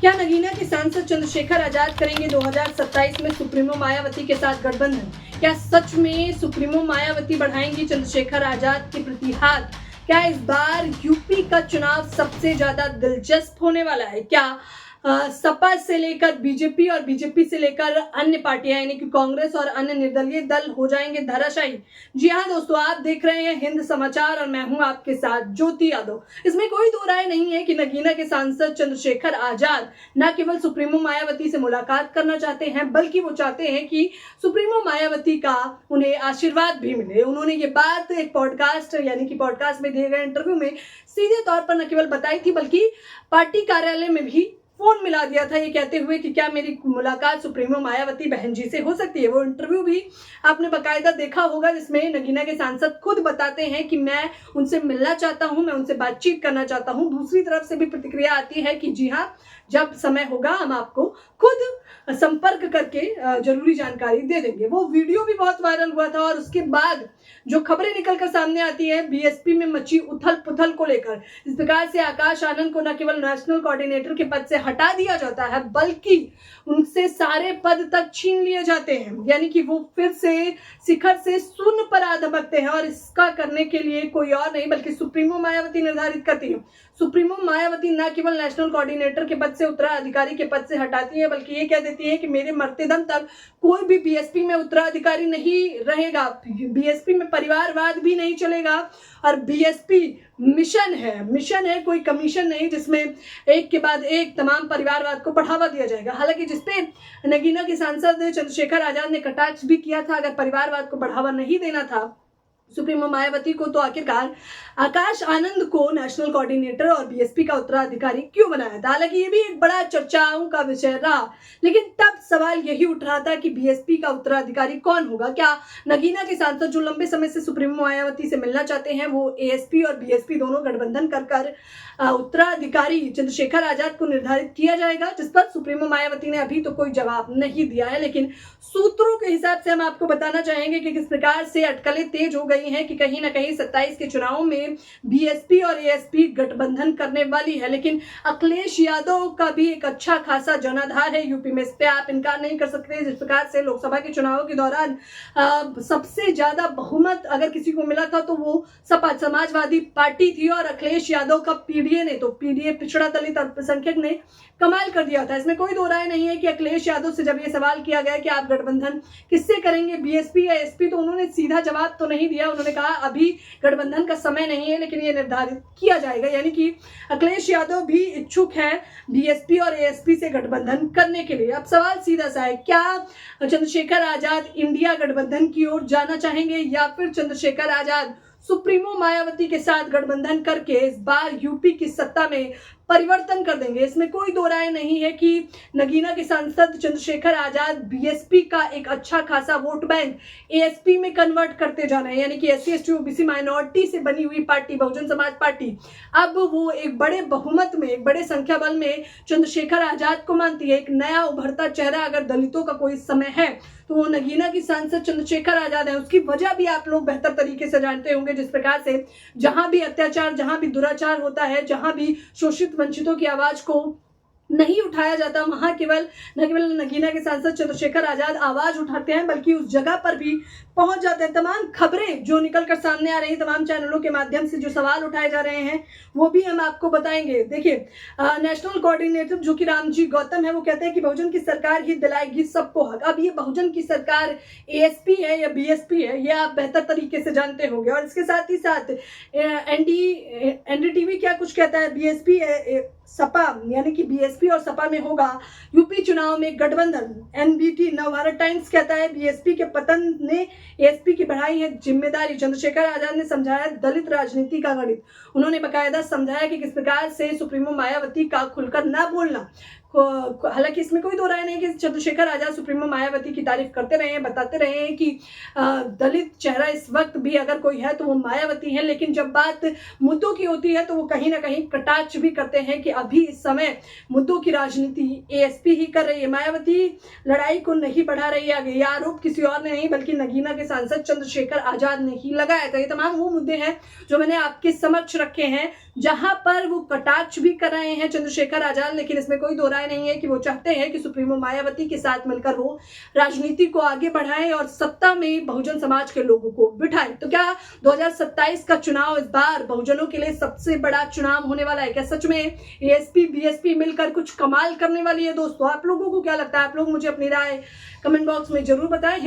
क्या नगीना के सांसद चंद्रशेखर आजाद करेंगे 2027 में सुप्रीमो मायावती के साथ गठबंधन? क्या सच में सुप्रीमो मायावती बढ़ाएंगी चंद्रशेखर आजाद के प्रति हाथ? क्या इस बार यूपी का चुनाव सबसे ज्यादा दिलचस्प होने वाला है? क्या सपा से लेकर बीजेपी और बीजेपी से लेकर अन्य पार्टियां यानी कि कांग्रेस और अन्य निर्दलीय दल हो जाएंगे धराशायी? जी हाँ दोस्तों, आप देख रहे हैं हिंद समाचार और मैं हूं आपके साथ ज्योति यादव। इसमें कोई दो राय नहीं है कि नगीना के सांसद चंद्रशेखर आजाद न केवल सुप्रीमो मायावती से मुलाकात करना चाहते हैं, बल्कि वो चाहते हैं कि सुप्रीमो मायावती का उन्हें आशीर्वाद भी मिले। उन्होंने ये बात एक पॉडकास्ट यानी कि पॉडकास्ट में दिए गए इंटरव्यू में सीधे तौर पर न केवल बताई थी, बल्कि पार्टी कार्यालय में भी फोन मिला दिया था, ये कहते हुए कि क्या मेरी मुलाकात सुप्रीमो मायावती बहन जी से हो सकती है। वो इंटरव्यू भी आपने बाकायदा देखा होगा, जिसमें नगीना के सांसद खुद बताते हैं कि मैं उनसे मिलना चाहता हूं, मैं उनसे बातचीत करना चाहता हूं। दूसरी तरफ से भी प्रतिक्रिया आती है कि जी हाँ, जब समय होगा हम आपको खुद संपर्क करके जरूरी जानकारी दे देंगे। वो वीडियो भी बहुत वायरल हुआ था और उसके बाद जो खबरें निकलकर सामने आती है बीएसपी में मची उथल पुथल को लेकर, इस प्रकार से आकाश आनंद को न केवल नेशनल कोऑर्डिनेटर के पद से हटा दिया जाता है, बल्कि उनसे सारे पद तक छीन लिए जाते हैं। यानी कि वो फिर से शिखर से शून्य पर आ धमकते हैं और इसका करने के लिए कोई और नहीं बल्कि सुप्रीमो मायावती निर्धारित करती है। सुप्रीमो मायावती न केवल नेशनल कोऑर्डिनेटर के पद से उत्तराधिकारी के पद से हटाती है, बल्कि ये कह देती है कि मेरे मरते दम तक कोई भी बीएसपी में उत्तराधिकारी नहीं रहेगा, बीएसपी में परिवारवाद भी नहीं चलेगा और बीएसपी मिशन है, कोई कमीशन नहीं जिसमें एक के बाद एक तमाम परिवारवाद को बढ़ावा दिया जाएगा। हालांकि जिसपे नगीना के सांसद चंद्रशेखर आजाद ने कटाक्ष भी किया था, अगर परिवारवाद को बढ़ावा नहीं देना था सुप्रीमो मायावती को, तो आखिरकार आकाश आनंद को नेशनल कोऑर्डिनेटर और बीएसपी का उत्तराधिकारी क्यों बनाया था। हालांकि ये भी एक बड़ा चर्चाओं का विषय रहा, लेकिन तब सवाल यही उठ रहा था कि बीएसपी का उत्तराधिकारी कौन होगा। क्या नगीना के सांसद जो लंबे समय से सुप्रीमो मायावती से मिलना चाहते हैं, वो एएसपी और बीएसपी दोनों गठबंधन कर उत्तराधिकारी चंद्रशेखर आजाद को निर्धारित किया जाएगा, जिस पर सुप्रीमो मायावती ने अभी तो कोई जवाब नहीं दिया है। लेकिन सूत्रों के हिसाब से हम आपको बताना चाहेंगे कि किस प्रकार से अटकलें तेज हो गई हैं कि कहीं ना कहीं 27 के चुनाव में बीएसपी और एएसपी गठबंधन करने वाली है। लेकिन अखिलेश यादव का भी एक अच्छा खासा जनाधार है यूपी में, इस पे आप इनकार नहीं कर सकते। जिस प्रकार से लोकसभा के चुनावों के दौरान सबसे ज्यादा बहुमत अगर किसी को मिला था तो वो सपा समाजवादी पार्टी थी और अखिलेश यादव का पीडीए पिछड़ा दलित अल्पसंख्यक ने कमाल कर दिया था। इसमें कोई दो राय नहीं है कि अखिलेश यादव से जब ये सवाल किया गया कि आप गठबंधन किससे करेंगे, बीएसपी या एसपी, तो उन्होंने सीधा जवाब तो नहीं दिया। उन्होंने कहा अभी गठबंधन का समय नहीं है, लेकिन ये निर्धारित किया जाएगा। यानी कि अखिलेश यादव भी इच्छुक हैं बीएसपी और एएसपी से गठबंधन करने के लिए। अब सवाल सीधा सा है, क्या चंद्रशेखर आजाद इंडिया गठबंधन की ओर जाना चाहेंगे या फिर चंद्रशेखर आजाद सुप्रीमो मायावती के साथ गठबंधन करके इस बार यूपी की सत्ता में परिवर्तन कर देंगे? इसमें कोई दो राय नहीं है कि नगीना के सांसद चंद्रशेखर आजाद बीएसपी का एक अच्छा खासा वोट बैंक एएसपी में कन्वर्ट करते जाना है। यानी कि एससी एसटी ओबीसी माइनॉरिटी से बनी हुई पार्टी बहुजन समाज पार्टी अब वो एक बड़े बहुमत में, एक बड़े संख्या बल में चंद्रशेखर आजाद को मानती है। एक नया उभरता चेहरा अगर दलितों का कोई समय है तो वो नगीना की सांसद चंद्रशेखर आजाद है। उसकी वजह भी आप लोग बेहतर तरीके से जानते होंगे। जिस प्रकार से जहां भी अत्याचार, जहां भी दुराचार होता है, जहां भी शोषित वंचितों की आवाज को नहीं उठाया जाता, वहां न केवल नगीना के सांसद चंद्रशेखर आजाद आवाज उठाते हैं, बल्कि उस जगह पर भी पहुंच जाते हैं। तमाम खबरें जो निकलकर सामने आ रही, तमाम चैनलों के माध्यम से जो सवाल उठाए जा रहे हैं, वो भी हम आपको बताएंगे। देखिए, नेशनल कोऑर्डिनेटर जो कि रामजी गौतम है, वो कहते हैं कि बहुजन की सरकार ही दिलाएगी सबको हक। अब ये बहुजन की सरकार एएसपी है या बीएसपी है, ये आप बेहतर तरीके से जानते होंगे। और इसके साथ ही साथ एनडीटीवी क्या कुछ कहता है, बीएसपी सपा यानी कि बीएसपी और सपा में होगा यूपी चुनाव में गठबंधन। एनबीटी नवभारत टाइम्स कहता है बीएसपी के पतन ने एएसपी की बढ़ाई है जिम्मेदारी। चंद्रशेखर आजाद ने समझाया दलित राजनीति का गणित। उन्होंने बकायदा समझाया कि किस प्रकार से सुप्रीमो मायावती का खुलकर ना बोलना। हालांकि इसमें कोई दो राय नहीं कि चंद्रशेखर आजाद सुप्रीमो मायावती की तारीफ करते रहे हैं, बताते रहे हैं कि दलित चेहरा इस वक्त भी अगर कोई है तो वो मायावती है। लेकिन जब बात मुद्दों की होती है तो वो कहीं ना कहीं कटाक्ष भी करते हैं कि अभी इस समय मुद्दों की राजनीति एएसपी ही कर रही है, मायावती लड़ाई को नहीं बढ़ा रही है आगे। यह आरोप किसी और ने नहीं बल्कि नगीना के सांसद चंद्रशेखर आजाद ने ही लगाया था। ये तमाम वो मुद्दे हैं जो मैंने आपके समक्ष रखे हैं। जहां पर वो कटाक्ष भी कर रहे हैं चंद्रशेखर आजाद, लेकिन इसमें कोई दो राय नहीं है कि वो चाहते हैं कि सुप्रीमो मायावती के साथ मिलकर वो राजनीति को आगे बढ़ाएं और सत्ता में बहुजन समाज के लोगों को बिठाएं। तो क्या 2027 का चुनाव इस बार बहुजनों के लिए सबसे बड़ा चुनाव होने वाला है? क्या सच में एएसपी बीएसपी मिलकर कुछ कमाल करने वाली है? दोस्तों, आप लोगों को क्या लगता है? आप लोग मुझे अपनी राय कमेंट बॉक्स में जरूर बताएं।